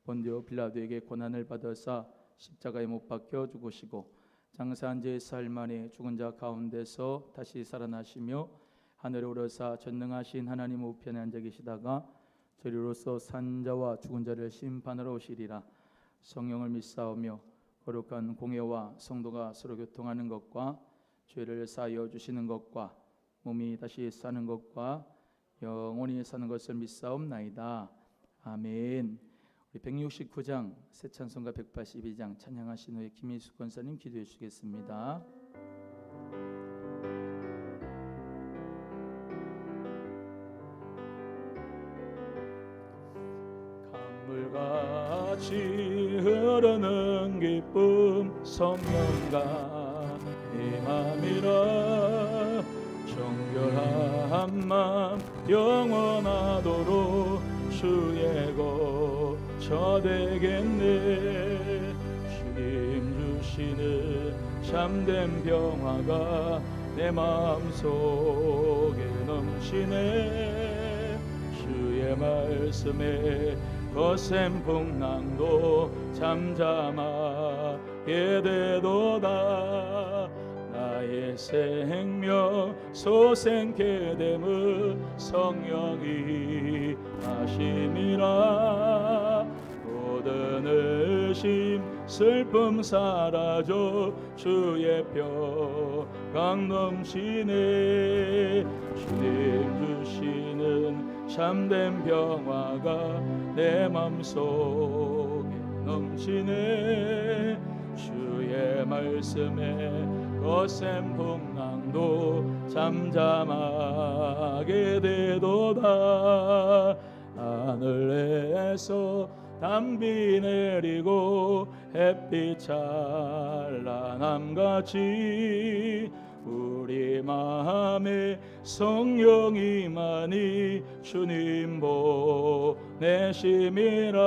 본디오 빌라도에게 고난을 받으사 십자가에 못 박혀 죽으시고 장사한 지 사흘 만에 죽은 자 가운데서 다시 살아나시며 하늘에 오르사 전능하신 하나님 우편에 앉아 계시다가 저리로서 산 자와 죽은 자를 심판하러 오시리라. 성령을 믿사오며 거룩한 공예와 성도가 서로 교통하는 것과 죄를 사하여 주시는 것과 몸이 다시 사는 것과 영원히 사는 것을 믿사옵나이다. 아멘. 우리 169장 새 찬송가 182장 찬양하신 후에 김희수 권사님 기도해 주시겠습니다. 강물같이 흐르는 기쁨 성령과 내 맘이라 정결한 맘 영원하도록 주의 거처 되겠네. 주님 주시는 참된 평화가 내 마음속에 넘치네. 주의 말씀에 거센 풍랑도 잠잠하게 되도다. 나의 생명 소생케 됨을 성령이 하심이라. 모든 의심 슬픔 사라져 주의 평강 넘치네. 주님 주시는 참된 평화가 내 맘속에 넘치네. 주의 말씀에 거센 풍랑도 잠잠하게 되도다. 하늘에서 담비 내리고 햇빛 찬란함같이 우리 마음에 성령이 많이 주님 보내심이라.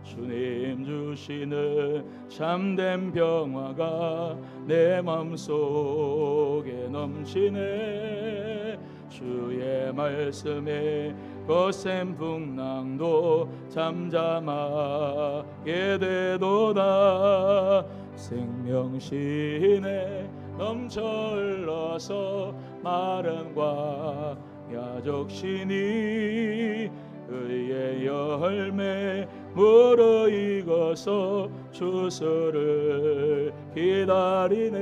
주님 주시는 참된 평화가 내 맘속에 넘치네. 주의 말씀에 거센 풍랑도 잠잠하게 되도다. 생명신에 넘쳐 흘러서 마른 광야 적신이 의의 열매 무르익어서 주수를 기다리네.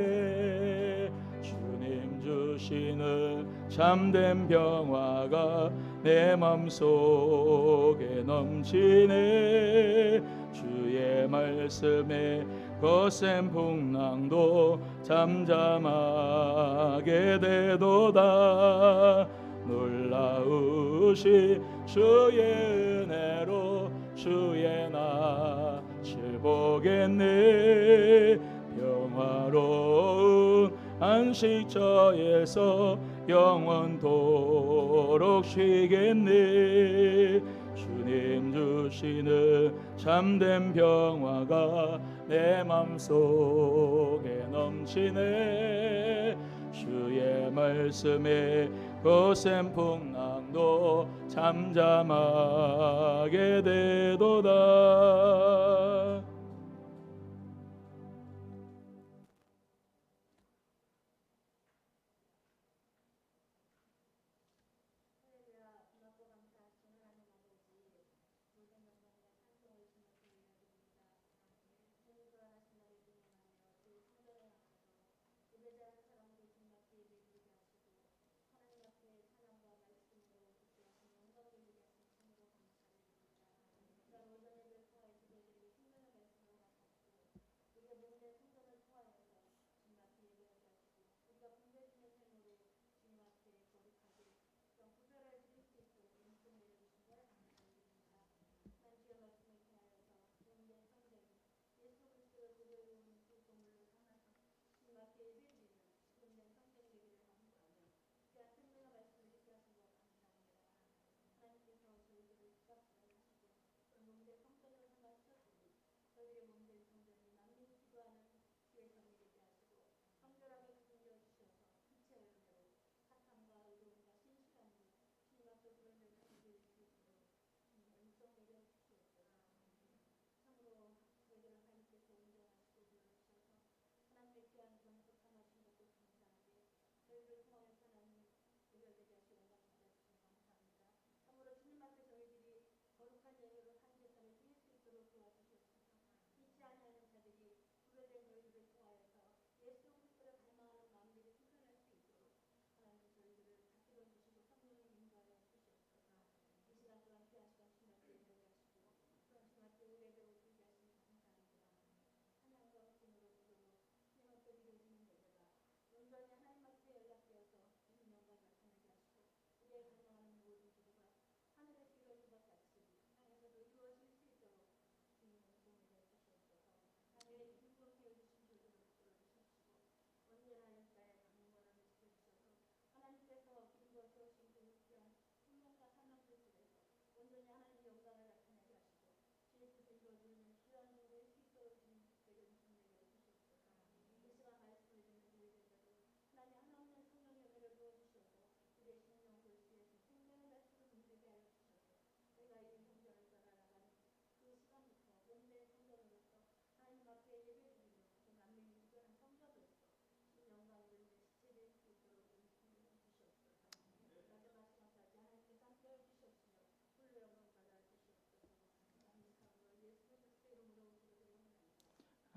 주님 주시는 참된 평화가 내 맘속에 넘치네. 주의 말씀에 거센 풍랑도 잠잠하게 되도다. 놀라우신 주의 은혜로 주의 낯을 보겠네. 평화로운 안식처에서 영원토록 쉬겠네. 주님 주시는 참된 평화가 내 맘속에 넘치네. 주의 말씀에 거센 풍랑도 잠잠하게 되도다.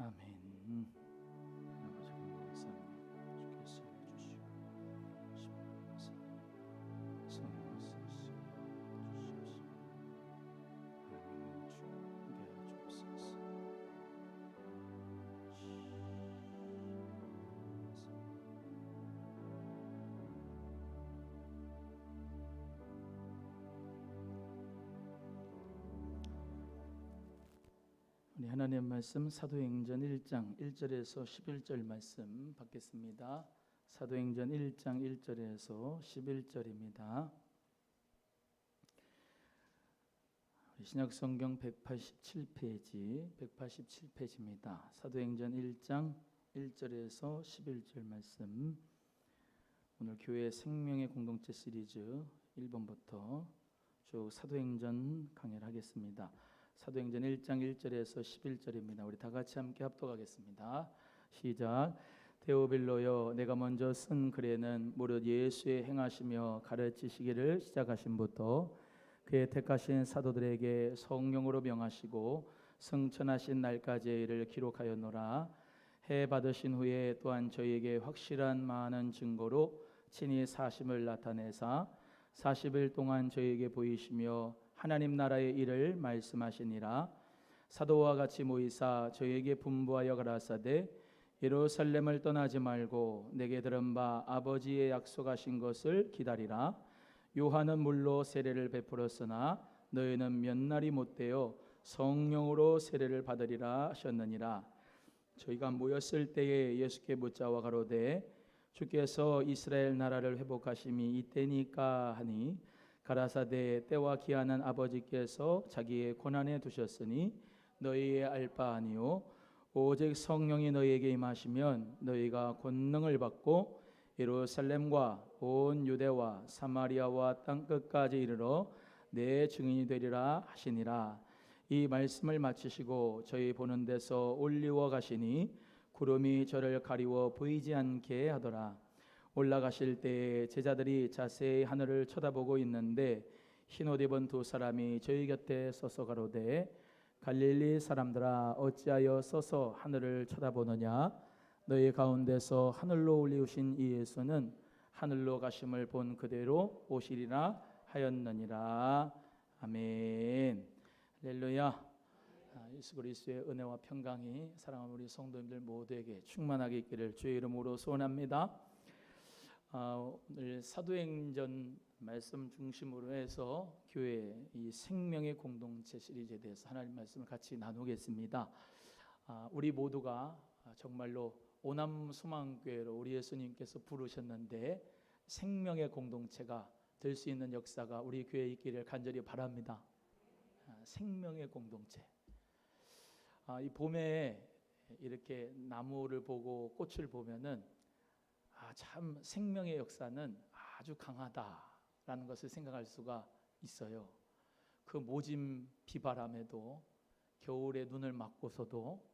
아멘. 아버지 감사합니다. 주께서 해주시고 성령을 쓰시고 주시옵시고 하나님을 주게 하옵소서. 우리 하나님 말씀 사도행전 1장 1절에서 11절 말씀 받겠습니다. 사도행전 1장 1절에서 11절입니다. 신약성경 187페이지입니다. 사도행전 1장 1절에서 11절 말씀. 오늘 교회 생명의 공동체 시리즈 1번부터 쭉 사도행전 강의를 하겠습니다. 사도행전 1장 1절에서 11절입니다. 우리 다 같이 함께 합독하겠습니다. 시작. 데오빌로여, 내가 먼저 쓴 글에는 무릇 예수의 행하시며 가르치시기를 시작하신부터 그의 택하신 사도들에게 성령으로 명하시고 승천하신 날까지의 일을 기록하였노라. 해 받으신 후에 또한 저희에게 확실한 많은 증거로 친히 사심을 나타내사 40일 동안 저희에게 보이시며 하나님 나라의 일을 말씀하시니라. 사도와 같이 모이사 저희에게 분부하여 가라사대 예루살렘을 떠나지 말고 내게 들은 바 아버지의 약속하신 것을 기다리라. 요한은 물로 세례를 베풀었으나 너희는 몇 날이 못되어 성령으로 세례를 받으리라 하셨느니라. 저희가 모였을 때에 예수께 묻자와 가로되 주께서 이스라엘 나라를 회복하심이 이때니까 하니 가라사대 때와 기한은 아버지께서 자기의 권한에 두셨으니 너희의 알 바 아니요 오직 성령이 너희에게 임하시면 너희가 권능을 받고 예루살렘과 온 유대와 사마리아와 땅 끝까지 이르러 내 증인이 되리라 하시니라. 이 말씀을 마치시고 저희 보는 데서 올리워 가시니 구름이 저를 가리워 보이지 않게 하더라. 올라가실 때에 제자들이 자세히 하늘을 쳐다보고 있는데 흰옷 입은 두 사람이 저희 곁에 서서 가로되 갈릴리 사람들아 어찌하여 서서 하늘을 쳐다보느냐. 너희 가운데서 하늘로 올리우신 이 예수는 하늘로 가심을 본 그대로 오시리라 하였느니라. 아멘. 할렐루야. 예수 그리스도의 은혜와 평강이 사랑하는 우리 성도님들 모두에게 충만하게 있기를 주의 이름으로 소원합니다. 오늘 사도행전 말씀 중심으로 해서 교회 이 생명의 공동체 시리즈에 대해서 하나님 말씀을 같이 나누겠습니다. 우리 모두가 정말로 오남 소망교회로 우리 예수님께서 부르셨는데 생명의 공동체가 될 수 있는 역사가 우리 교회에 있기를 간절히 바랍니다. 생명의 공동체. 이 봄에 이렇게 나무를 보고 꽃을 보면은 참 생명의 역사는 아주 강하다라는 것을 생각할 수가 있어요. 그 모진 비바람에도 겨울에 눈을 맞고서도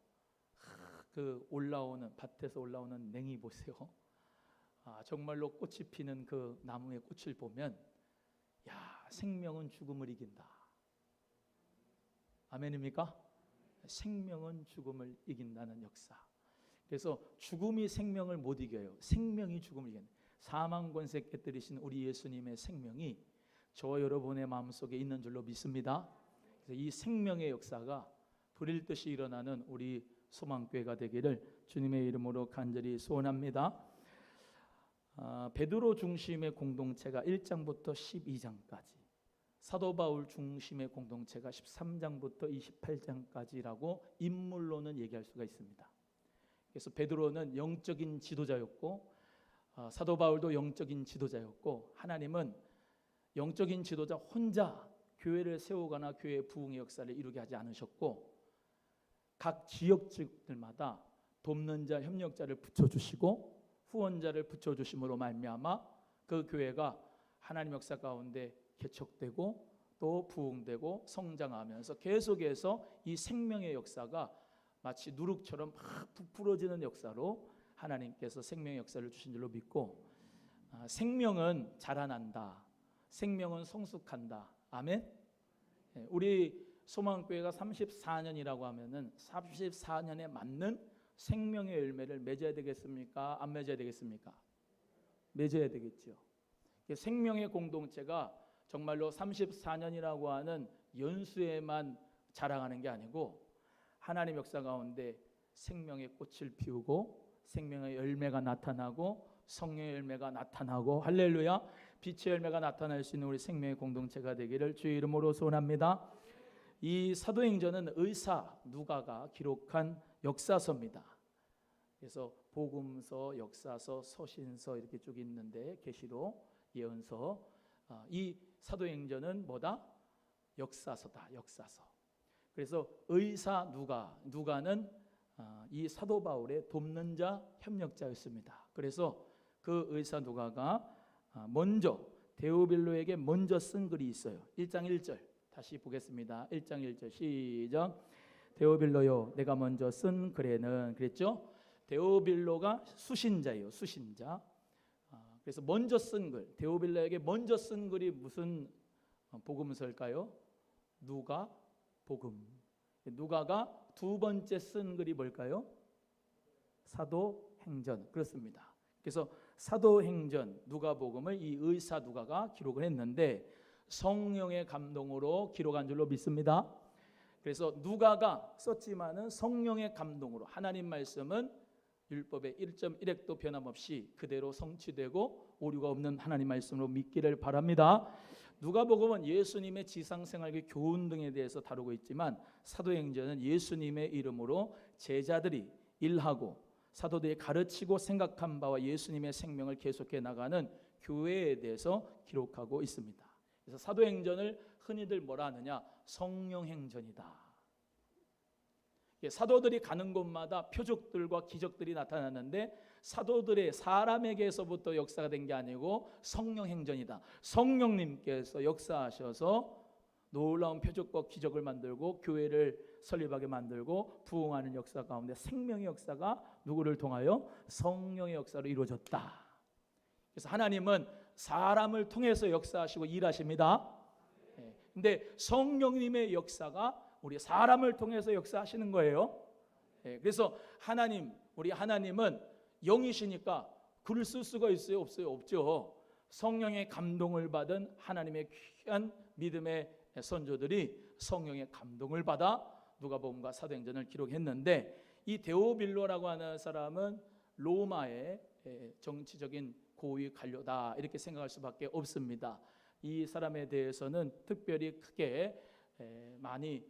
그 올라오는 밭에서 올라오는 냉이 보세요. 정말로 꽃이 피는 그 나무의 꽃을 보면 생명은 죽음을 이긴다. 아멘입니까? 생명은 죽음을 이긴다는 역사. 그래서 죽음이 생명을 못 이겨요. 생명이 죽음을 이겨요. 사망 권세 깨뜨리신 우리 예수님의 생명이 저와 여러분의 마음속에 있는 줄로 믿습니다. 그래서 이 생명의 역사가 불일 듯이 일어나는 우리 소망교회가 되기를 주님의 이름으로 간절히 소원합니다. 베드로 중심의 공동체가 1장부터 12장까지, 사도 바울 중심의 공동체가 13장부터 28장까지라고 인물로는 얘기할 수가 있습니다. 그래서 베드로는 영적인 지도자였고 사도 바울도 영적인 지도자였고 하나님은 영적인 지도자 혼자 교회를 세우거나 교회의 부흥의 역사를 이루게 하지 않으셨고 각 지역들마다 돕는 자, 협력자를 붙여주시고 후원자를 붙여주심으로 말미암아 그 교회가 하나님 역사 가운데 개척되고 또 부흥되고 성장하면서 계속해서 이 생명의 역사가 마치 누룩처럼 막 부풀어지는 역사로 하나님께서 생명의 역사를 주신 줄로 믿고 생명은 자라난다. 생명은 성숙한다. 아멘. 우리 소망교회가 34년이라고 하면은 34년에 맞는 생명의 열매를 맺어야 되겠습니까? 안 맺어야 되겠습니까? 맺어야 되겠죠. 생명의 공동체가 정말로 34년이라고 하는 연수에만 자랑하는 게 아니고 하나님 역사 가운데 생명의 꽃을 피우고 생명의 열매가 나타나고 성령의 열매가 나타나고 할렐루야, 빛의 열매가 나타날 수 있는 우리 생명의 공동체가 되기를 주의 이름으로 소원합니다. 이 사도행전은 의사 누가가 기록한 역사서입니다. 그래서 복음서, 역사서, 서신서 이렇게 쭉 있는데 계시록, 예언서, 이 사도행전은 뭐다? 역사서다. 역사서. 그래서 의사 누가는 이 사도 바울의 돕는 자, 협력자였습니다. 그래서 그 의사 누가가 먼저 데오빌로에게 먼저 쓴 글이 있어요. 1장 1절 다시 보겠습니다. 1장 1절 시작. 데오빌로요, 내가 먼저 쓴 글에는, 그랬죠? 데오빌로가 수신자예요. 수신자. 그래서 먼저 쓴 글, 데오빌로에게 먼저 쓴 글이 무슨 복음서일까요? 누가 복음. 누가가 두 번째 쓴 글이 뭘까요? 사도행전. 그렇습니다. 그래서 사도행전, 누가복음을 이 의사 누가가 기록을 했는데 성령의 감동으로 기록한 줄로 믿습니다. 그래서 누가가 썼지만은 성령의 감동으로 하나님 말씀은 율법의 1.1획도 변함없이 그대로 성취되고 오류가 없는 하나님 말씀으로 믿기를 바랍니다. 누가복음은 예수님의 지상생활의 교훈 등에 대해서 다루고 있지만 사도행전은 예수님의 이름으로 제자들이 일하고 사도들이 가르치고 생각한 바와 예수님의 생명을 계속해 나가는 교회에 대해서 기록하고 있습니다. 그래서 사도행전을 흔히들 뭐라 하느냐? 성령행전이다. 사도들이 가는 곳마다 표적들과 기적들이 나타나는데 사도들의 사람에게서부터 역사가 된 게 아니고 성령행전이다. 성령님께서 역사하셔서 놀라운 표적과 기적을 만들고 교회를 설립하게 만들고 부흥하는 역사 가운데 생명의 역사가 누구를 통하여? 성령의 역사로 이루어졌다. 그래서 하나님은 사람을 통해서 역사하시고 일하십니다. 근데 성령님의 역사가 우리 사람을 통해서 역사하시는 거예요. 그래서 우리 하나님은 영이시니까 글을 쓸 수가 있어요? 없어요? 없죠. 성령의 감동을 받은 하나님의 귀한 믿음의 선조들이 성령의 감동을 받아 누가복음과 사도행전을 기록했는데 이 데오빌로라고 하는 사람은 로마의 정치적인 고위 관료다 이렇게 생각할 수밖에 없습니다. 이 사람에 대해서는 특별히 크게 많이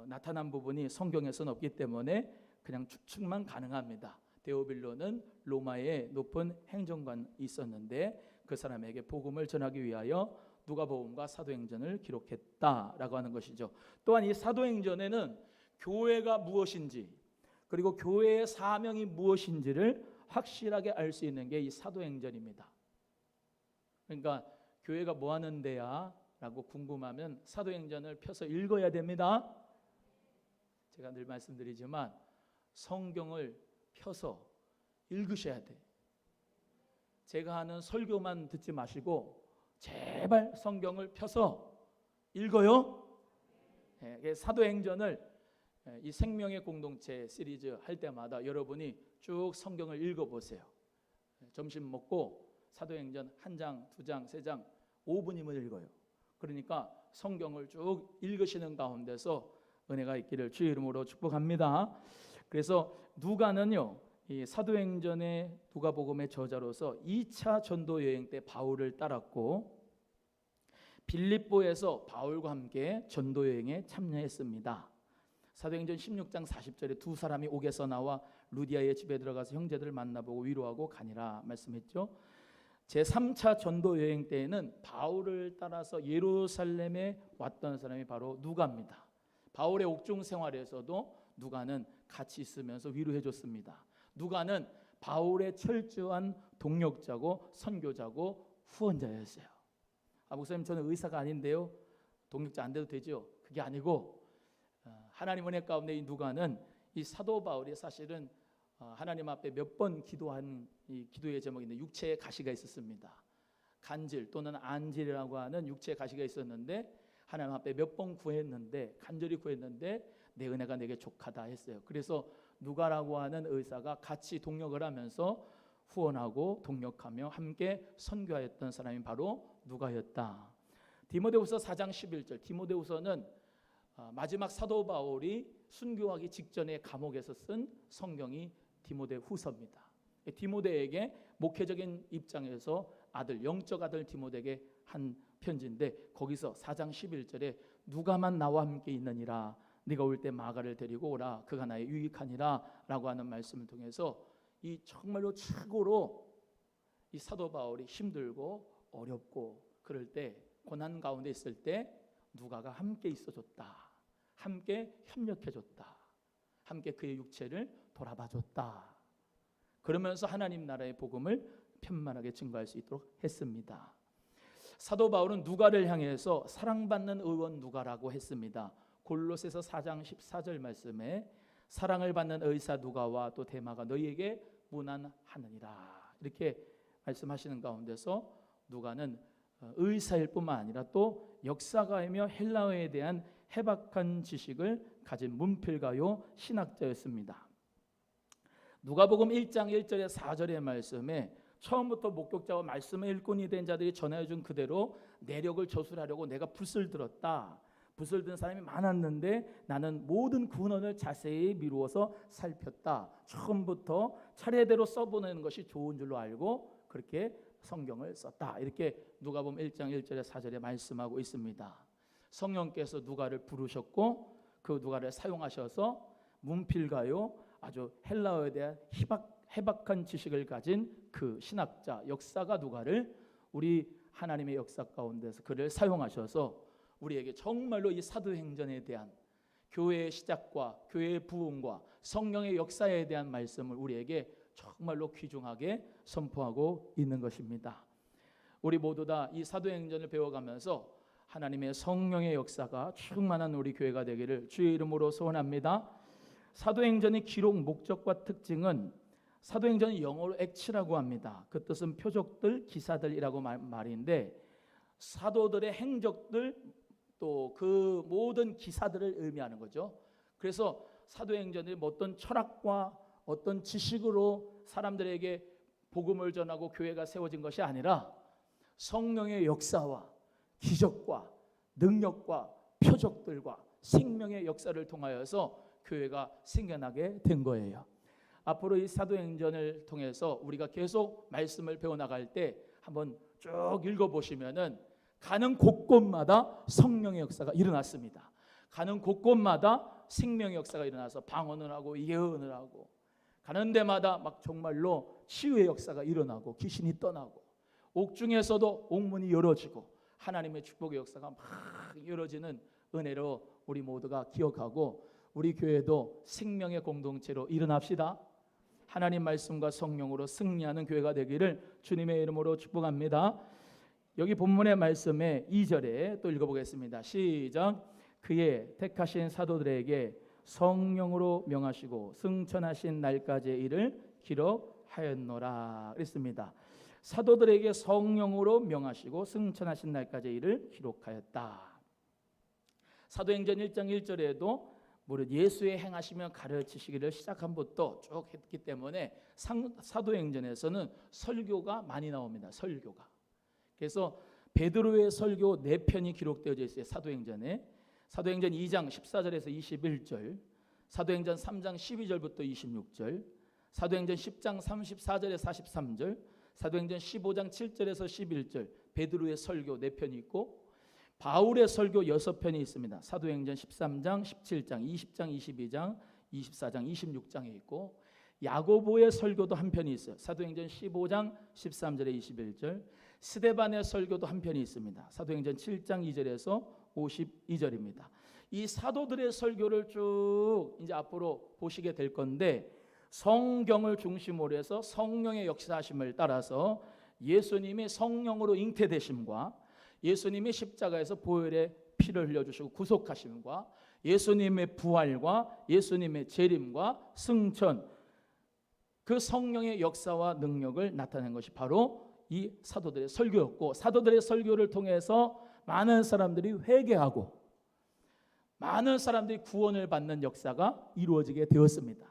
나타난 부분이 성경에서는 없기 때문에 그냥 추측만 가능합니다. 데오빌로는 로마의 높은 행정관이 있었는데 그 사람에게 복음을 전하기 위하여 누가복음과 사도행전을 기록했다라고 하는 것이죠. 또한 이 사도행전에는 교회가 무엇인지 그리고 교회의 사명이 무엇인지를 확실하게 알 수 있는 게 이 사도행전입니다. 그러니까 교회가 뭐 하는 데야? 라고 궁금하면 사도행전을 펴서 읽어야 됩니다. 제가 늘 말씀드리지만 성경을 펴서 읽으셔야 돼. 제가 하는 설교만 듣지 마시고 제발 성경을 펴서 읽어요. 사도행전을 이 생명의 공동체 시리즈 할 때마다 여러분이 쭉 성경을 읽어보세요. 점심 먹고 사도행전 1장, 2장, 3장 5분이면 읽어요. 그러니까 성경을 쭉 읽으시는 가운데서 은혜가 있기를 주의 이름으로 축복합니다. 그래서 누가는요, 이 사도행전의 누가복음의 저자로서 2차 전도 여행 때 바울을 따랐고 빌립보에서 바울과 함께 전도 여행에 참여했습니다. 사도행전 16장 40절에 두 사람이 옥에서 나와 루디아의 집에 들어가서 형제들을 만나보고 위로하고 가니라 말씀했죠. 제3차 전도 여행 때에는 바울을 따라서 예루살렘에 왔던 사람이 바로 누가입니다. 바울의 옥중 생활에서도 누가는 같이 있으면서 위로해 줬습니다. 누가는 바울의 철저한 동역자고 선교자고 후원자였어요. 목사님 저는 의사가 아닌데요, 동역자 안 돼도 되죠? 그게 아니고 하나님 은혜 가운데 이 누가는 이 사도 바울이 사실은 하나님 앞에 몇 번 기도한 이 기도의 제목인데 육체의 가시가 있었습니다. 간질 또는 안질이라고 하는 육체의 가시가 있었는데 하나님 앞에 몇 번 구했는데, 간절히 구했는데 내 은혜가 내게 족하다 했어요. 그래서 누가라고 하는 의사가 같이 동역을 하면서 후원하고 동역하며 함께 선교하였던 사람이 바로 누가였다. 디모데후서 4장 11절. 디모데후서는 마지막 사도 바울이 순교하기 직전에 감옥에서 쓴 성경이 디모데후서입니다. 디모데에게 목회적인 입장에서 아들, 영적 아들 디모데에게 한 편지인데, 거기서 4장 11절에 누가만 나와 함께 있느니라, 네가 올 때 마가를 데리고 오라, 그가 나의 유익하니라 라고 하는 말씀을 통해서 이 정말로 최고로 이 사도 바울이 힘들고 어렵고 그럴 때, 고난 가운데 있을 때 누가가 함께 있어줬다, 함께 협력해줬다, 함께 그의 육체를 돌아봐줬다. 그러면서 하나님 나라의 복음을 편만하게 증거할 수 있도록 했습니다. 사도 바울은 누가를 향해서 사랑받는 의원 누가라고 했습니다. 골로새서 4장 14절 말씀에 사랑을 받는 의사 누가와 또 데마가 너희에게 문안하느니라, 이렇게 말씀하시는 가운데서 누가는 의사일 뿐만 아니라 또 역사가이며 헬라어에 대한 해박한 지식을 가진 문필가요 신학자였습니다. 누가복음 1장 1절에 4절의 말씀에 처음부터 목격자와 말씀의 일꾼이 된 자들이 전해준 그대로 내력을 저술하려고 내가 붓을 들었다. 붓을 든 사람이 많았는데 나는 모든 군원을 자세히 미루어서 살폈다. 처음부터 차례대로 써보내는 것이 좋은 줄로 알고 그렇게 성경을 썼다. 이렇게 누가복음 1장 1절에 4절에 말씀하고 있습니다. 성령께서 누가를 부르셨고 그 누가를 사용하셔서 문필가요 아주 헬라어에 대한 해박한 지식을 가진 그 신학자, 역사가 누가를 우리 하나님의 역사 가운데서 그를 사용하셔서 우리에게 정말로 이 사도행전에 대한 교회의 시작과 교회의 부흥과 성령의 역사에 대한 말씀을 우리에게 정말로 귀중하게 선포하고 있는 것입니다. 우리 모두 다 이 사도행전을 배워가면서 하나님의 성령의 역사가 충만한 우리 교회가 되기를 주의 이름으로 소원합니다. 사도행전의 기록 목적과 특징은, 사도행전은 영어로 액츠라고 합니다. 그 뜻은 표적들, 기사들이라고 말인데, 사도들의 행적들 또 그 모든 기사들을 의미하는 거죠. 그래서 사도행전이 어떤 철학과 어떤 지식으로 사람들에게 복음을 전하고 교회가 세워진 것이 아니라 성령의 역사와 기적과 능력과 표적들과 생명의 역사를 통하여서 교회가 생겨나게 된 거예요. 앞으로 이 사도행전을 통해서 우리가 계속 말씀을 배워나갈 때 한번 쭉 읽어보시면은 가는 곳곳마다 성령의 역사가 일어났습니다. 가는 곳곳마다 생명의 역사가 일어나서 방언을 하고 예언을 하고, 가는 데마다 막 정말로 치유의 역사가 일어나고 귀신이 떠나고, 옥중에서도 옥문이 열어지고 하나님의 축복의 역사가 막 열어지는 은혜로 우리 모두가 기억하고, 우리 교회도 생명의 공동체로 일어납시다. 하나님 말씀과 성령으로 승리하는 교회가 되기를 주님의 이름으로 축복합니다. 여기 본문의 말씀에 2절에 또 읽어보겠습니다. 시작. 그의 택하신 사도들에게 성령으로 명하시고 승천하신 날까지의 일을 기록하였노라 그랬습니다. 사도들에게 성령으로 명하시고 승천하신 날까지의 일을 기록하였다. 사도행전 1장 1절에도 무릇 예수의 행하시며 가르치시기를 시작함부터 쭉 했기 때문에 사도행전에서는 설교가 많이 나옵니다. 설교가. 그래서 베드로의 설교 4편이 기록되어 있어요. 사도행전에. 사도행전 2장 14절에서 21절, 사도행전 3장 12절부터 26절, 사도행전 10장 34절에서 43절, 사도행전 15장 7절에서 11절, 베드로의 설교 4편이 있고 바울의 설교 6편이 있습니다. 사도행전 13장, 17장, 20장, 22장, 24장, 26장에 있고, 야고보의 설교도 한 편이 있어요. 사도행전 15장 13절에 21절, 스데반의 설교도 한 편이 있습니다. 사도행전 7장 2절에서 52절입니다. 이 사도들의 설교를 쭉 이제 앞으로 보시게 될 건데, 성경을 중심으로 해서 성령의 역사하심을 따라서 예수님이 성령으로 잉태되심과 예수님이 십자가에서 보혈의 피를 흘려주시고 구속하심과 예수님의 부활과 예수님의 재림과 승천, 그 성령의 역사와 능력을 나타낸 것이 바로 이 사도들의 설교였고, 사도들의 설교를 통해서 많은 사람들이 회개하고 많은 사람들이 구원을 받는 역사가 이루어지게 되었습니다.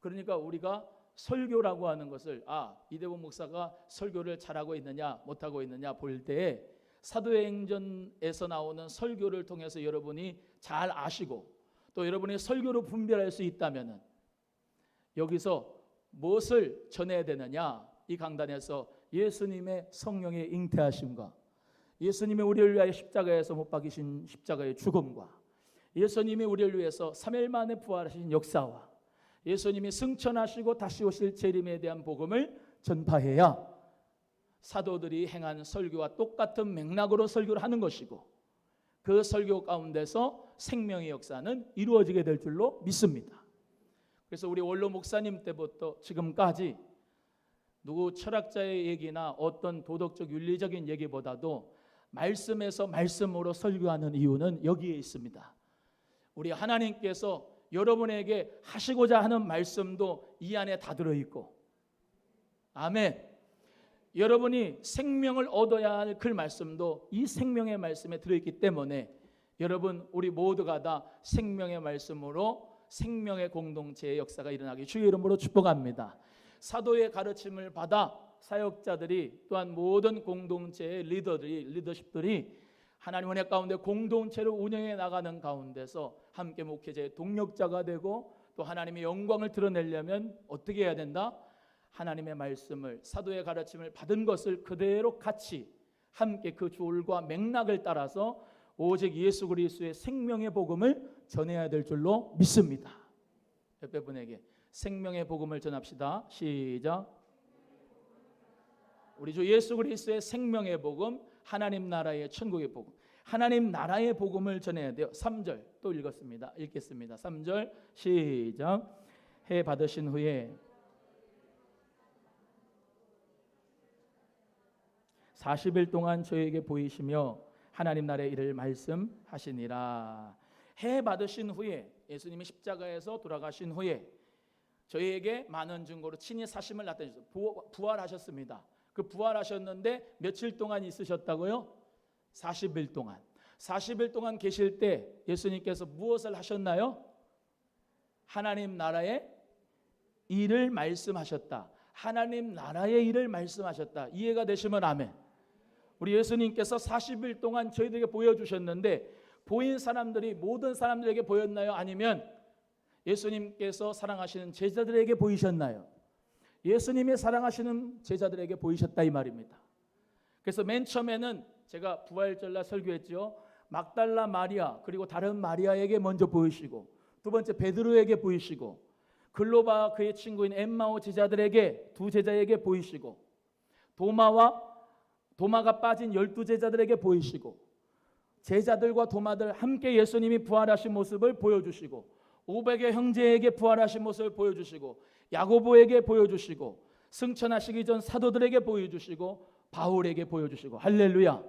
그러니까 우리가 설교라고 하는 것을 이대복 목사가 설교를 잘하고 있느냐 못하고 있느냐 볼 때에 사도행전에서 나오는 설교를 통해서 여러분이 잘 아시고 또 여러분이 설교로 분별할 수 있다면 여기서 무엇을 전해야 되느냐, 이 강단에서 예수님의 성령의 잉태하심과 예수님의 우리를 위하여 십자가에서 못 박히신 십자가의 죽음과 예수님이 우리를 위해서 3일 만에 부활하신 역사와 예수님이 승천하시고 다시 오실 재림에 대한 복음을 전파해야 사도들이 행한 설교와 똑같은 맥락으로 설교를 하는 것이고 그 설교 가운데서 생명의 역사는 이루어지게 될 줄로 믿습니다. 그래서 우리 원로 목사님 때부터 지금까지 누구 철학자의 얘기나 어떤 도덕적 윤리적인 얘기보다도 말씀에서 말씀으로 설교하는 이유는 여기에 있습니다. 우리 하나님께서 여러분에게 하시고자 하는 말씀도 이 안에 다 들어있고, 아멘. 여러분이 생명을 얻어야 할 그 말씀도 이 생명의 말씀에 들어있기 때문에 여러분 우리 모두가 다 생명의 말씀으로 생명의 공동체의 역사가 일어나기 주의 이름으로 축복합니다. 사도의 가르침을 받아 사역자들이 또한 모든 공동체의 리더십들이 하나님 은혜 가운데 공동체를 운영해 나가는 가운데서 함께 목회자의 동력자가 되고 또 하나님의 영광을 드러내려면 어떻게 해야 된다? 하나님의 말씀을, 사도의 가르침을 받은 것을 그대로 같이 함께 그 줄과 맥락을 따라서 오직 예수 그리스도의 생명의 복음을 전해야 될 줄로 믿습니다. 옆에 분에게 생명의 복음을 전합시다. 시작. 우리 주 예수 그리스도의 생명의 복음, 하나님 나라의 천국의 복음, 하나님 나라의 복음을 전해야 돼요. 3절 또 읽겠습니다. 3절 시작. 해 받으신 후에 40일 동안 저에게 보이시며 하나님 나라의 일을 말씀하시니라. 해 받으신 후에 예수님이 십자가에서 돌아가신 후에 저희에게 많은 증거로 친히 사심을 나타내셨어요. 부활하셨습니다. 그 부활하셨는데 며칠 동안 있으셨다고요? 40일 동안. 40일 동안 계실 때 예수님께서 무엇을 하셨나요? 하나님 나라의 일을 말씀하셨다. 하나님 나라의 일을 말씀하셨다. 이해가 되시면 아멘. 우리 예수님께서 40일 동안 저희들에게 보여주셨는데 보인 사람들이 모든 사람들에게 보였나요? 아니면 예수님께서 사랑하시는 제자들에게 보이셨나요? 예수님이 사랑하시는 제자들에게 보이셨다 이 말입니다. 그래서 맨 처음에는 제가 부활절날 설교했죠. 막달라 마리아 그리고 다른 마리아에게 먼저 보이시고 두 번째 베드로에게 보이시고 글로바 그의 친구인 엠마오 제자들에게 두 제자에게 보이시고 도마가 빠진 12제자들에게 보이시고 제자들과 도마들 함께 예수님이 부활하신 모습을 보여주시고 500의 형제에게 부활하신 모습을 보여주시고 야고보에게 보여주시고 승천하시기 전 사도들에게 보여주시고 바울에게 보여주시고 할렐루야.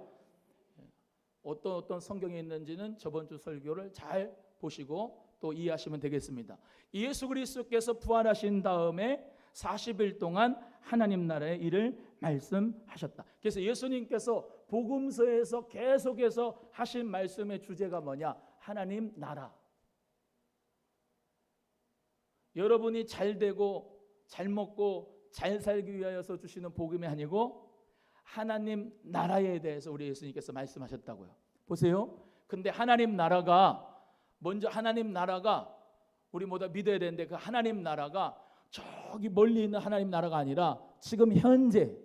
어떤 성경에 있는지는 저번 주 설교를 잘 보시고 또 이해하시면 되겠습니다. 예수 그리스도께서 부활하신 다음에 40일 동안 하나님 나라의 일을 말씀하셨다. 그래서 예수님께서 복음서에서 계속해서 하신 말씀의 주제가 뭐냐? 하나님 나라. 여러분이 잘 되고 잘 먹고 잘 살기 위하여서 주시는 복음이 아니고 하나님 나라에 대해서 우리 예수님께서 말씀하셨다고요. 보세요. 근데 하나님 나라가 먼저 하나님 나라가 우리 모두 믿어야 되는데 그 하나님 나라가 저기 멀리 있는 하나님 나라가 아니라 지금 현재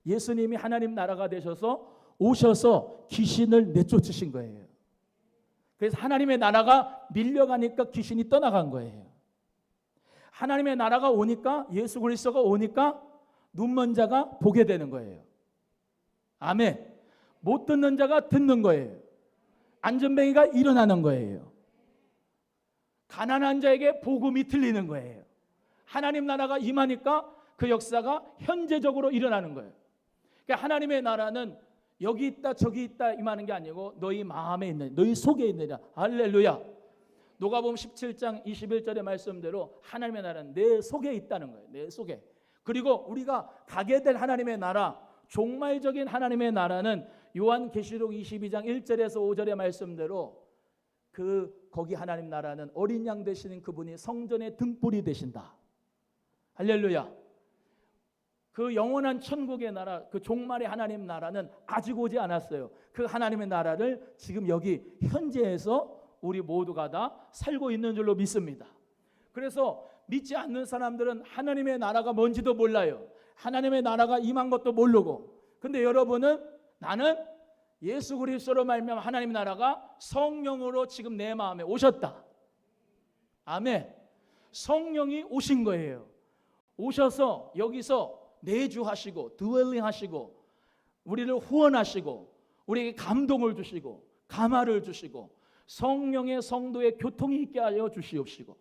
예수님이 하나님 나라가 되셔서 오셔서 귀신을 내쫓으신 거예요. 그래서 하나님의 나라가 밀려가니까 귀신이 떠나간 거예요. 하나님의 나라가 오니까 예수 그리스도가 오니까 눈먼 자가 보게 되는 거예요. 아멘. 못 듣는 자가 듣는 거예요. 안전뱅이가 일어나는 거예요. 가난한 자에게 복음이 들리는 거예요. 하나님 나라가 임하니까 그 역사가 현재적으로 일어나는 거예요. 그러니까 하나님의 나라는 여기 있다 저기 있다 임하는 게 아니고 너희 마음에 있는 너희 속에 있느냐. 할렐루야. 누가복음 17장 21절의 말씀대로 하나님의 나라는 내 속에 있다는 거예요. 내 속에. 그리고 우리가 가게 될 하나님의 나라, 종말적인 하나님의 나라는 요한계시록 22장 1절에서 5절의 말씀대로 거기 하나님 나라는 어린 양 되시는 그분이 성전의 등불이 되신다. 할렐루야. 그 영원한 천국의 나라, 그 종말의 하나님 나라는 아직 오지 않았어요. 그 하나님의 나라를 지금 여기 현재에서 우리 모두가 다 살고 있는 줄로 믿습니다. 그래서 믿지 않는 사람들은 하나님의 나라가 뭔지도 몰라요. 하나님의 나라가 임한 것도 모르고. 근데 여러분은 나는 예수 그리스도로 말미암아 하나님의 나라가 성령으로 지금 내 마음에 오셨다. 아멘. 성령이 오신 거예요. 오셔서 여기서 내주하시고 드웰링하시고 우리를 후원하시고 우리에게 감동을 주시고 감화를 주시고 성령의 성도의 교통이 있게 하여 주시옵시고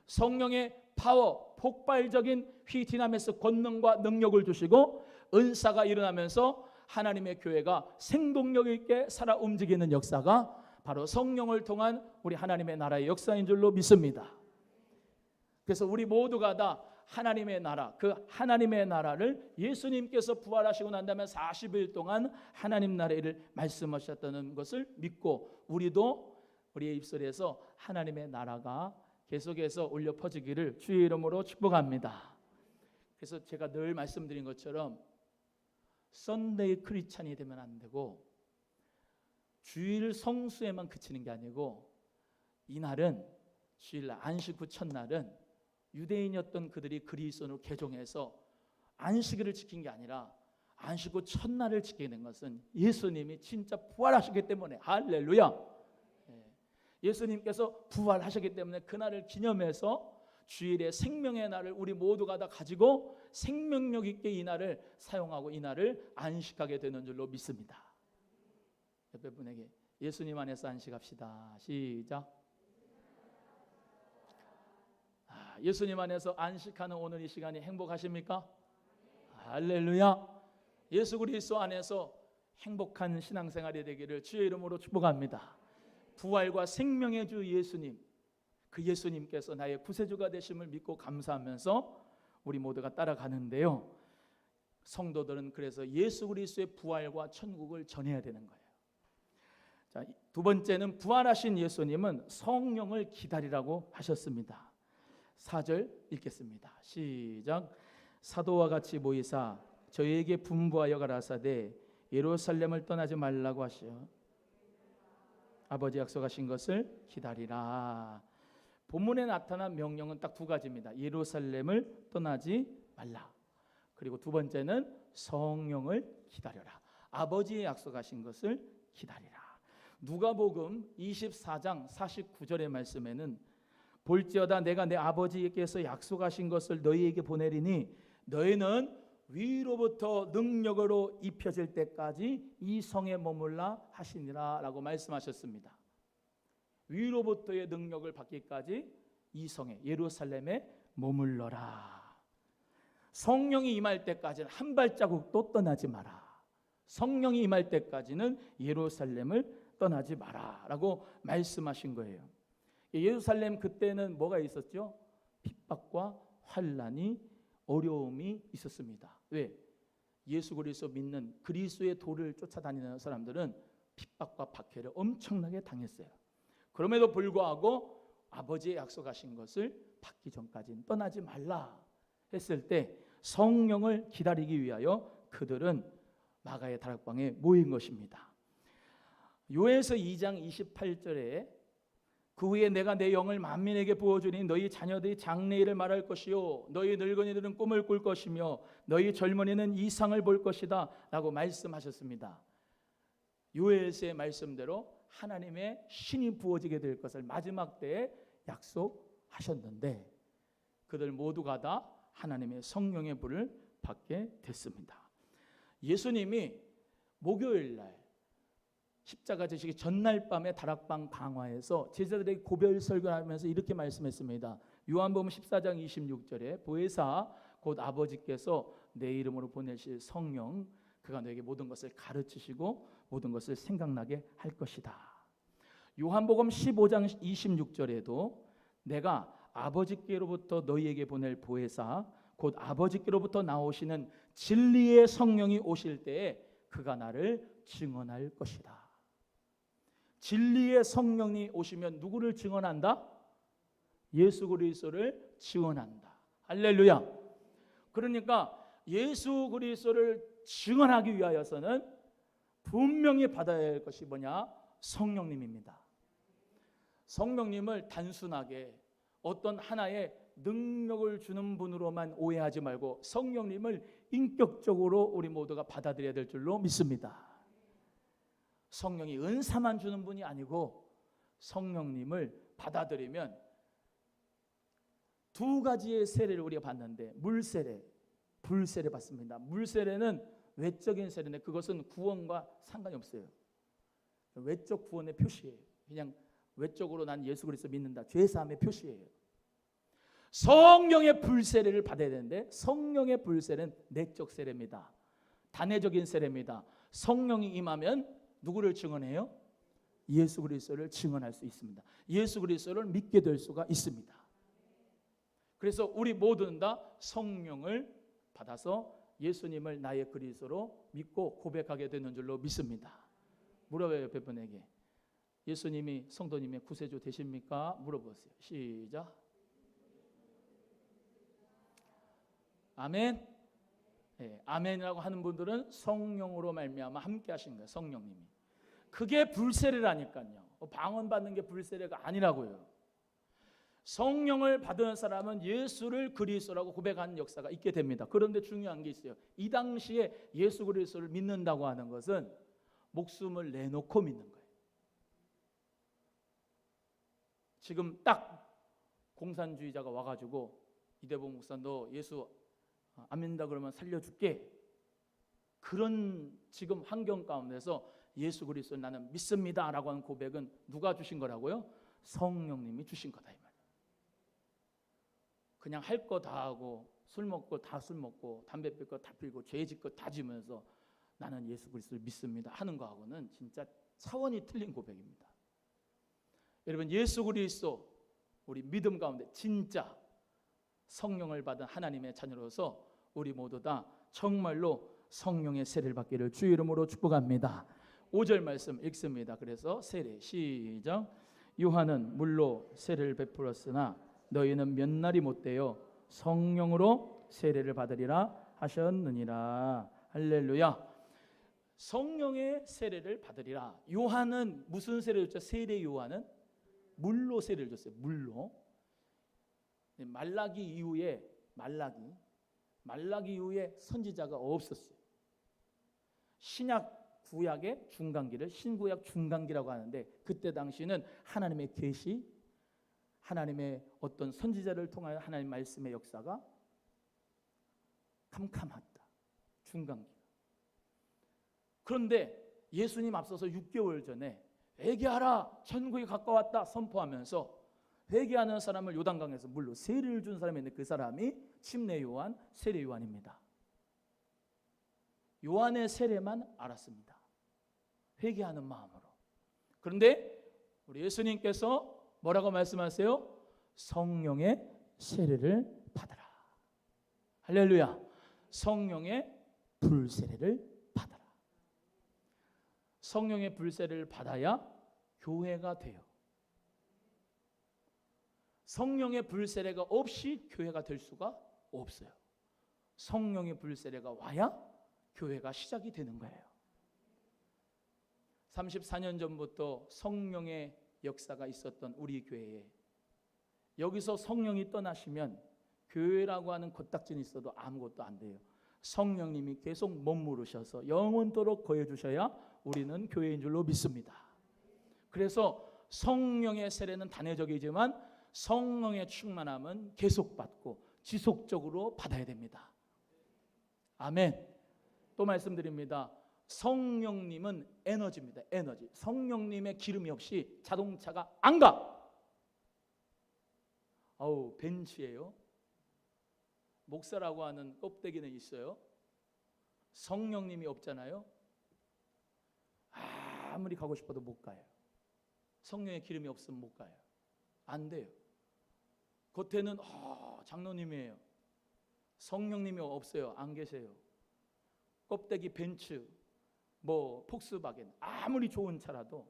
성령의 파워 폭발적인 휘티나메스 권능과 능력을 주시고 은사가 일어나면서 하나님의 교회가 생동력 있게 살아 움직이는 역사가 바로 성령을 통한 우리 하나님의 나라의 역사인 줄로 믿습니다. 그래서 우리 모두가 다 하나님의 나라, 그 하나님의 나라를 예수님께서 부활하시고 난 다음에 40일 동안 하나님 나라를 말씀하셨다는 것을 믿고 우리도 우리의 입술에서 하나님의 나라가 계속해서 울려 퍼지기를 주의 이름으로 축복합니다. 그래서 제가 늘 말씀드린 것처럼 썬데이 크리스찬이 되면 안 되고 주일 성수에만 그치는 게 아니고 이날은 주일날 안식 후 첫날은 유대인이었던 그들이 그리스도로 개종해서 안식일을 지킨 게 아니라 안식 후 첫날을 지키게 된 것은 예수님이 진짜 부활하셨기 때문에 할렐루야. 예수님께서 부활하셨기 때문에 그날을 기념해서 주일의 생명의 날을 우리 모두가 다 가지고 생명력 있게 이 날을 사용하고 이 날을 안식하게 되는 줄로 믿습니다. 옆에 분에게 예수님 안에서 안식합시다. 시작. 예수님 안에서 안식하는 오늘 이 시간이 행복하십니까? 할렐루야. 예수 그리스도 안에서 행복한 신앙생활이 되기를 주의 이름으로 축복합니다. 부활과 생명의 주 예수님, 그 예수님께서 나의 구세주가 되심을 믿고 감사하면서 우리 모두가 따라가는데요. 성도들은 그래서 예수 그리스도의 부활과 천국을 전해야 되는 거예요. 자, 두 번째는 부활하신 예수님은 성령을 기다리라고 하셨습니다. 4절 읽겠습니다. 시작. 사도와 같이 모이사 저희에게 분부하여 가라사대 예루살렘을 떠나지 말라고 하시어 아버지 약속하신 것을 기다리라. 본문에 나타난 명령은 딱 두 가지입니다. 예루살렘을 떠나지 말라. 그리고 두 번째는 성령을 기다려라. 아버지의 약속하신 것을 기다리라. 누가복음 24장 49절의 말씀에는 볼지어다 내가 내 아버지께서 약속하신 것을 너희에게 보내리니 너희는 위로부터 능력으로 입혀질 때까지 이 성에 머물라 하시니라 라고 말씀하셨습니다. 위로부터의 능력을 받기까지 이 성에 예루살렘에 머물러라. 성령이 임할 때까지는 한 발자국도 떠나지 마라. 성령이 임할 때까지는 예루살렘을 떠나지 마라 라고 말씀하신 거예요. 예루살렘 그때는 뭐가 있었죠? 핍박과 환난이 어려움이 있었습니다. 왜? 예수 그리스도 믿는 그리스도의 도를 쫓아다니는 사람들은 핍박과 박해를 엄청나게 당했어요. 그럼에도 불구하고 아버지의 약속하신 것을 받기 전까지는 떠나지 말라 했을 때 성령을 기다리기 위하여 그들은 마가의 다락방에 모인 것입니다. 요에서 2장 28절에 그 후에 내가 내 영을 만민에게 부어주니 너희 자녀들이 장래일을 말할 것이요 너희 늙은이들은 꿈을 꿀 것이며 너희 젊은이는 이상을 볼 것이다 라고 말씀하셨습니다. 요엘서의 말씀대로 하나님의 신이 부어지게 될 것을 마지막 때에 약속하셨는데 그들 모두가 다 하나님의 성령의 불을 받게 됐습니다. 예수님이 목요일날 십자가 지시기 전날 밤에 다락방 강화에서 제자들에게 고별 설교하면서 이렇게 말씀했습니다. 요한복음 14장 26절에 보혜사 곧 아버지께서 내 이름으로 보내실 성령 그가 너에게 모든 것을 가르치시고 모든 것을 생각나게 할 것이다. 요한복음 15장 26절에도 내가 아버지께로부터 너희에게 보낼 보혜사 곧 아버지께로부터 나오시는 진리의 성령이 오실 때에 그가 나를 증언할 것이다. 진리의 성령이 오시면 누구를 증언한다? 예수 그리스도를 증언한다. 할렐루야. 그러니까 예수 그리스도를 증언하기 위하여서는 분명히 받아야 할 것이 뭐냐? 성령님입니다. 성령님을 단순하게 어떤 하나의 능력을 주는 분으로만 오해하지 말고 성령님을 인격적으로 우리 모두가 받아들여야 될 줄로 믿습니다. 성령이 은사만 주는 분이 아니고 성령님을 받아들이면 두 가지의 세례를 우리가 받는데 물세례, 불세례 받습니다. 물세례는 외적인 세례인데 그것은 구원과 상관이 없어요. 외적 구원의 표시예요. 그냥 외적으로 난 예수 그리스도 믿는다. 죄사함의 표시예요. 성령의 불세례를 받아야 되는데 성령의 불세례는 내적 세례입니다. 단회적인 세례입니다. 성령이 임하면 누구를 증언해요? 예수 그리스도를 증언할 수 있습니다. 예수 그리스도를 믿게 될 수가 있습니다. 그래서 우리 모두는 다 성령을 받아서 예수님을 나의 그리스도로 믿고 고백하게 되는 줄로 믿습니다. 물어봐요, 옆에 분에게. 예수님이 성도님의 구세주 되십니까? 물어보세요. 시작. 아멘. 네, 아멘이라고 하는 분들은 성령으로 말미암아 함께 하신 거예요. 성령님이. 그게 불세례라니까요. 방언받는 게 불세례가 아니라고요. 성령을 받은 사람은 예수를 그리스도라고 고백하는 역사가 있게 됩니다. 그런데 중요한 게 있어요. 이 당시에 예수 그리스도를 믿는다고 하는 것은 목숨을 내놓고 믿는 거예요. 지금 딱 공산주의자가 와가지고 이대봉 목사 너 예수 안 믿는다 그러면 살려줄게. 그런 지금 환경 가운데서 예수 그리스도를 나는 믿습니다라고 하는 고백은 누가 주신 거라고요? 성령님이 주신 거다 이 말이에요. 그냥 할 거 다 하고 술 먹고 다 술 먹고 담배 필 거 다 피고 죄 짓 거 다 지면서 나는 예수 그리스도를 믿습니다 하는 거하고는 진짜 차원이 틀린 고백입니다. 여러분 예수 그리스도 우리 믿음 가운데 진짜 성령을 받은 하나님의 자녀로서 우리 모두 다 정말로 성령의 세례를 받기를 주의 이름으로 축복합니다. 5절 말씀 읽습니다. 그래서 세례 시작. 요한은 물로 세례를 베풀었으나 너희는 몇 날이 못되어 성령으로 세례를 받으리라 하셨느니라. 할렐루야. 성령의 세례를 받으리라. 요한은 무슨 세례를 줬죠? 세례 요한은 물로 세례를 줬어요. 물로. 말라기 이후에 선지자가 없었어요. 신약 구약의 중간기를 신구약 중간기라고 하는데 그때 당시는 하나님의 계시, 하나님의 어떤 선지자를 통하여 하나님 말씀의 역사가 캄캄했다. 중간기. 그런데 예수님 앞서서 6개월 전에 회개하라 천국이 가까웠다 선포하면서 회개하는 사람을 요단강에서 물로 세례를 준 사람이 있는데 그 사람이 침례 요한, 세례 요한입니다. 요한의 세례만 알았습니다. 회개하는 마음으로. 그런데 우리 예수님께서 뭐라고 말씀하세요? 성령의 세례를 받아라. 할렐루야. 성령의 불세례를 받아라. 성령의 불세례를 받아야 교회가 돼요. 성령의 불세례가 없이 교회가 될 수가 없어요. 성령의 불세례가 와야 교회가 시작이 되는 거예요. 34년 전부터 성령의 역사가 있었던 우리 교회에 여기서 성령이 떠나시면 교회라고 하는 코딱지는 있어도 아무것도 안 돼요. 성령님이 계속 머무르셔서 영원토록 거해 주셔야 우리는 교회인 줄로 믿습니다. 그래서 성령의 세례는 단회적이지만 성령의 충만함은 계속 받고 지속적으로 받아야 됩니다. 아멘. 또 말씀드립니다. 성령님은 에너지입니다. 에너지. 성령님의 기름이 없이 자동차가 안 가. 벤츠예요. 목사라고 하는 껍데기는 있어요. 성령님이 없잖아요. 아무리 가고 싶어도 못 가요. 성령의 기름이 없으면 못 가요. 안 돼요. 겉에는 장로님이에요. 성령님이 없어요. 안 계세요. 껍데기 벤츠 뭐 폭스바겐 아무리 좋은 차라도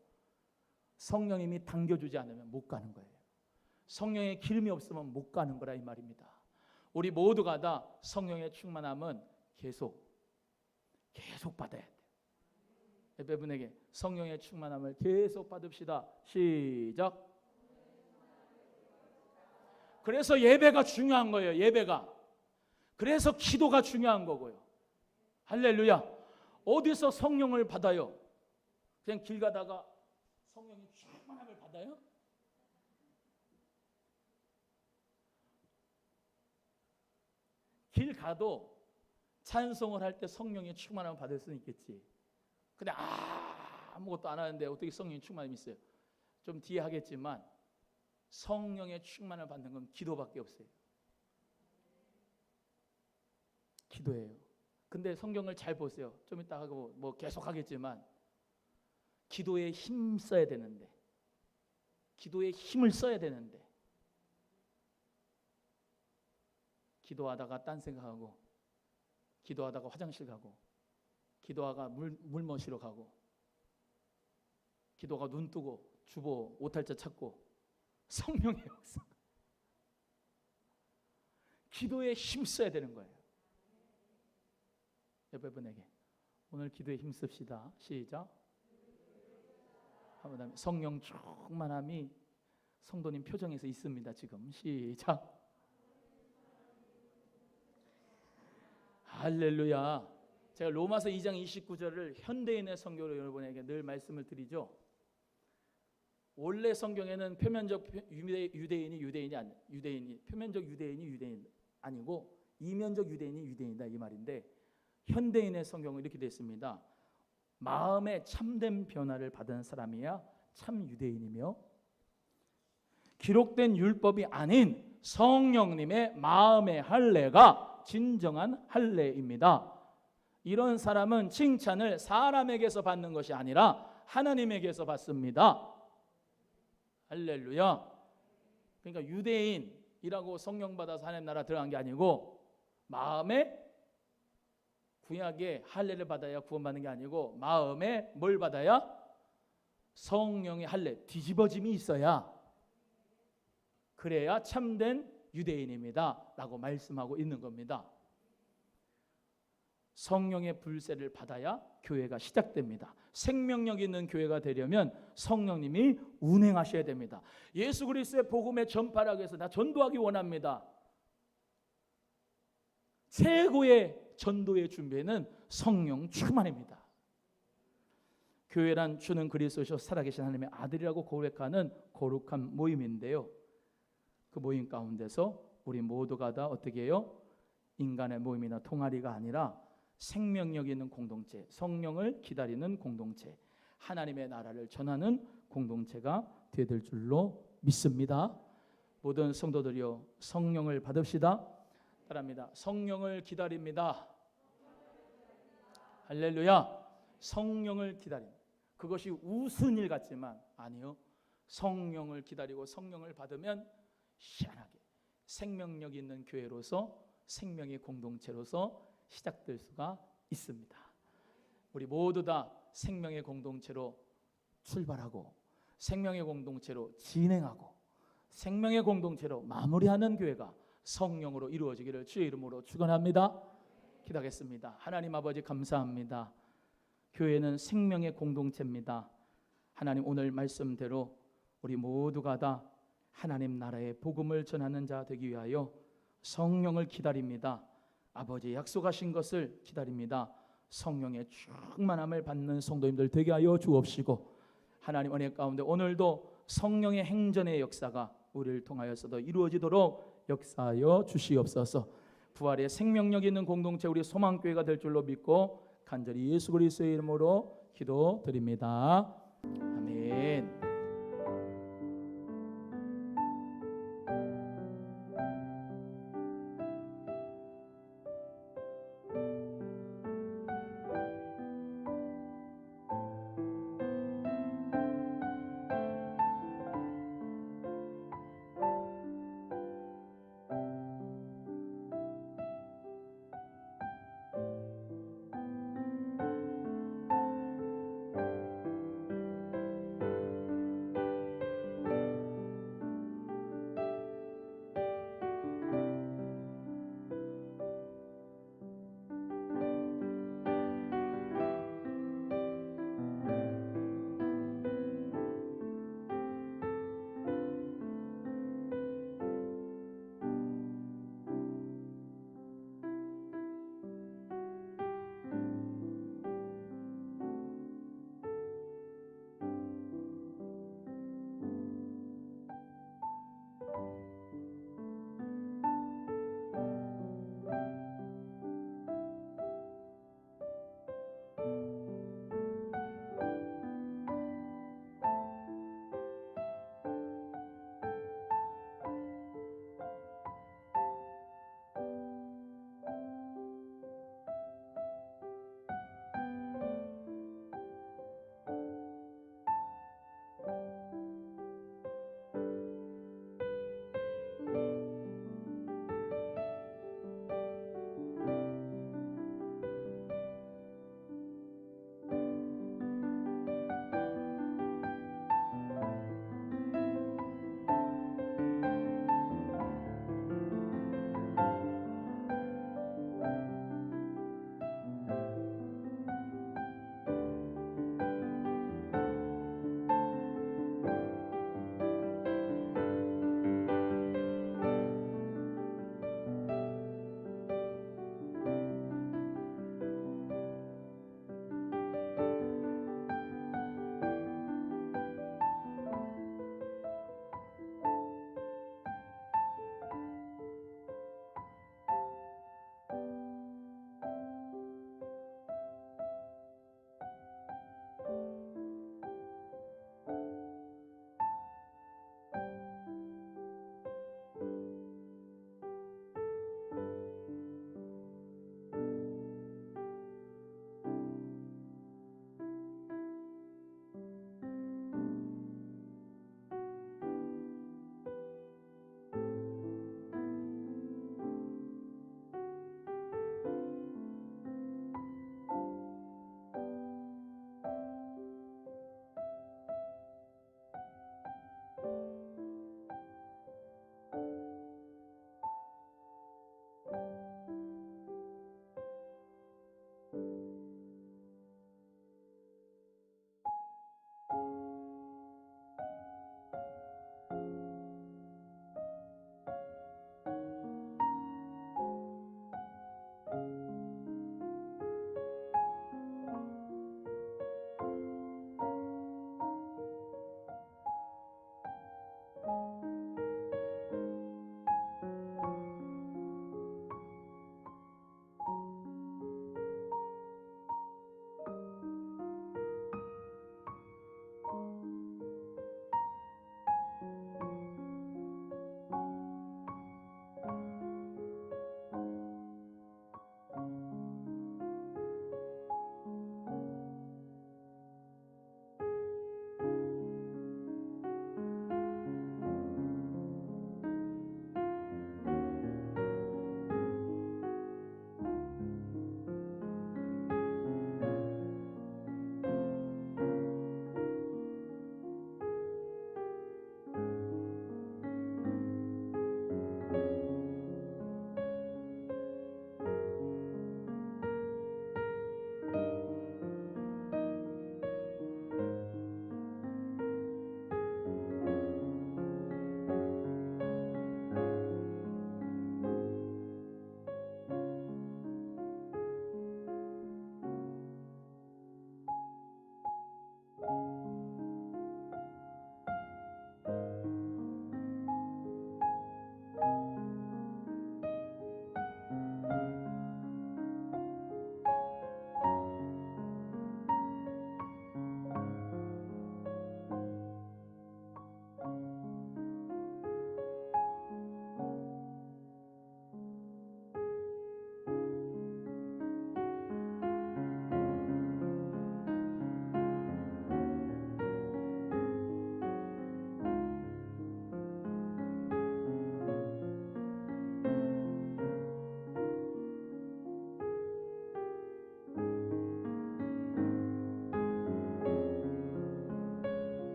성령님이 당겨주지 않으면 못 가는 거예요. 성령의 기름이 없으면 못 가는 거라 이 말입니다. 우리 모두가 다 성령의 충만함은 계속 받아야 돼요. 예배분에게 성령의 충만함을 계속 받읍시다. 시작. 그래서 예배가 중요한 거예요. 예배가. 그래서 기도가 중요한 거고요. 할렐루야. 어디서 성령을 받아요? 그냥 길 가다가 성령의 충만함을 받아요? 길 가도 찬송을 할 때 성령의 충만함을 받을 수는 있겠지. 근데 아무것도 안 하는데 어떻게 성령의 충만함이 있어요? 좀 뒤에 하겠지만 성령의 충만을 받는 건 기도밖에 없어요. 기도예요. 근데 성경을 잘 보세요. 좀 이따 하고 뭐 계속 하겠지만 기도에 힘 써야 되는데, 기도에 힘을 써야 되는데 기도하다가 딴 생각하고, 기도하다가 화장실 가고, 기도하다가 물 마시러 가고, 기도가 눈 뜨고 주보 오탈자 찾고. 성령의 역사. 기도에 힘 써야 되는 거예요. 여러분에게 오늘 기도에 힘 씁시다. 시작. 한번 성령 충만함이 성도님 표정에서 있습니다. 지금 시작. 할렐루야. 제가 로마서 2장 29절을 현대인의 성경으로 여러분에게 늘 말씀을 드리죠. 원래 성경에는 표면적 표면적 유대인이 아니고 이면적 유대인이다 이 말인데, 현대인의 성경은 이렇게 되어 있습니다. 마음의 참된 변화를 받은 사람이야 참 유대인이며, 기록된 율법이 아닌 성령님의 마음의 할례가 진정한 할례입니다. 이런 사람은 칭찬을 사람에게서 받는 것이 아니라 하나님에게서 받습니다. 할렐루야. 그러니까 유대인이라고 성령 받아서 하나님 나라 들어간 게 아니고, 마음에 구약의 할례를 받아야 구원받는 게 아니고, 마음에 뭘 받아야? 성령의 할례, 뒤집어짐이 있어야, 그래야 참된 유대인입니다 라고 말씀하고 있는 겁니다. 성령의 불세를 받아야 교회가 시작됩니다. 생명력 있는 교회가 되려면 성령님이 운행하셔야 됩니다. 예수 그리스도의 복음의 전파라고 해서 나 전도하기 원합니다. 최고의 전도의 준비는 성령 충만입니다. 교회란 주는 그리스도시요 살아계신 하나님의 아들이라고 고백하는 거룩한 모임인데요. 그 모임 가운데서 우리 모두가 다 어떻게 해요? 인간의 모임이나 통아리가 아니라 생명력 있는 공동체, 성령을 기다리는 공동체, 하나님의 나라를 전하는 공동체가 되될 줄로 믿습니다. 모든 성도들이여 성령을 받읍시다. 따라합니다. 성령을 기다립니다. 할렐루야. 성령을 기다립니다. 그것이 우스운 일 같지만 아니요. 성령을 기다리고 성령을 받으면 희한하게 생명력 있는 교회로서, 생명의 공동체로서 시작될 수가 있습니다. 우리 모두 다 생명의 공동체로 출발하고, 생명의 공동체로 진행하고, 생명의 공동체로 마무리하는 교회가 성령으로 이루어지기를 주의 이름으로 축원합니다. 기도하겠습니다. 하나님 아버지 감사합니다. 교회는 생명의 공동체입니다. 하나님 오늘 말씀대로 우리 모두가 다 하나님 나라의 복음을 전하는 자 되기 위하여 성령을 기다립니다. 아버지 약속하신 것을 기다립니다. 성령의 충만함을 받는 성도님들 되게 하여 주옵시고, 하나님 은혜 가운데 오늘도 성령의 행전의 역사가 우리를 통하여서도 이루어지도록 역사하여 주시옵소서. 부활의 생명력 있는 공동체 우리 소망교회가 될 줄로 믿고 간절히 예수 그리스도의 이름으로 기도드립니다. 아멘.